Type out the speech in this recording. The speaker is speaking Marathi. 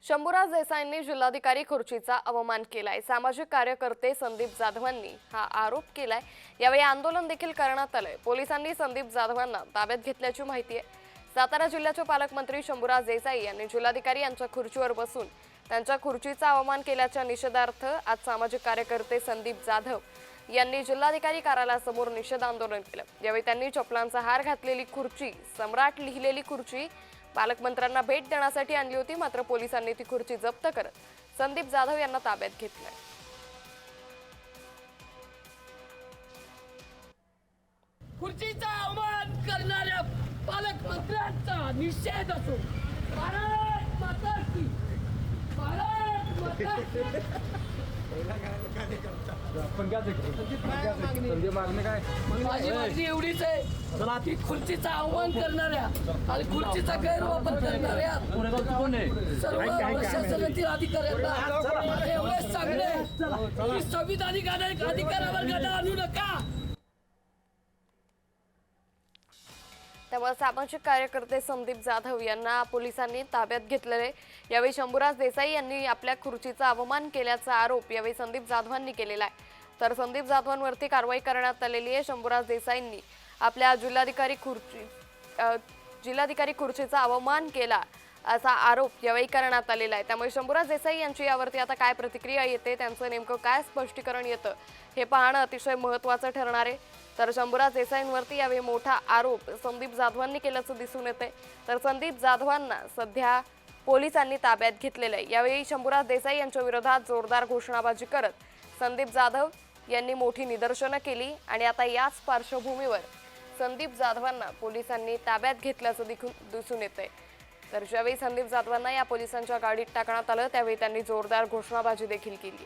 शंभूराज देसाईंनी जिल्हाधिकारी खुर्चीचा अवमान केलाय। सामाजिक कार्यकर्ते संदीप जाधवांनी हा आरोप केलाय। यावेळी आंदोलन देखील करण्यात आलंय। पोलिसांनी संदीप जाधवांना ताब्यात घेतल्याची माहिती आहे। सातारा जिल्ह्याचे पालकमंत्री शंभूराज देसाई यांनी जिल्हाधिकारी यांच्या खुर्चीवर बसून त्यांच्या खुर्चीचा अवमान केल्याच्या निषेधार्थ आज सामाजिक कार्यकर्ते संदीप जाधव यांनी जिल्हाधिकारी कार्यालयासमोर निषेध आंदोलन केलं। यावेळी त्यांनी चपलांचा हार घातलेली खुर्ची, सम्राट लिहिलेली खुर्ची पालकमंत्र्यांना भेट देण्यासाठी आणली होती, मात्र पोलिसांनी ती खुर्ची जप्त करत संदीप जाधव यांना ताब्यात घेतलंय। खुर्चीचा अवमान करणाऱ्या पालकमंत्र्यांचा निषेध असो। भारत माता की, भारत माता की। माझी मागणी एवढीच आहे की खुर्चीचा अवमान करणाऱ्या आणि खुर्चीचा गैरवापर करणाऱ्या सर्व प्रशासनातील अधिकाऱ्यांना एवढेच सांगणे की संविधानिक अधिकारावर गदा आणू नका। त्यामुळे सामाजिक कार्यकर्ते संदीप जाधव यांना पोलिसांनी ताब्यात घेतलेले। यावेळी शंभूराज देसाई यांनी आपल्या खुर्चीचा अवमान केल्याचा आरोप यावेळी संदीप जाधवांनी केलेला आहे। तर संदीप जाधवांवरती कारवाई करण्यात आलेली आहे। शंभूराज देसाईंनी आपल्या जिल्हाधिकारी खुर्चीचा अवमान केला असा आरोप यावेळी करण्यात आलेला आहे। त्यामुळे शंभूराज देसाई यांची यावरती आता काय प्रतिक्रिया येते, त्यांचं नेमकं काय स्पष्टीकरण येतं हे पाहणं अतिशय महत्त्वाचं ठरणार आहे। तर शंभूराज देसाईंवरती यावेळी मोठा आरोप संदीप जाधवांनी केल्याचं दिसून येते। तर संदीप जाधवांना सध्या पोलिसांनी ताब्यात घेतलेलं आहे। यावेळी शंभूराज देसाई यांच्या विरोधात जोरदार घोषणाबाजी करत संदीप जाधव यांनी मोठी निदर्शनं केली आणि आता याच पार्श्वभूमीवर संदीप जाधवांना पोलिसांनी ताब्यात घेतल्याचं दिसून येतंय। तर ज्यावेळी संदीप जाधवांना या पोलिसांच्या गाडीत टाकण्यात आलं त्यावेळी त्यांनी जोरदार घोषणाबाजी देखील केली।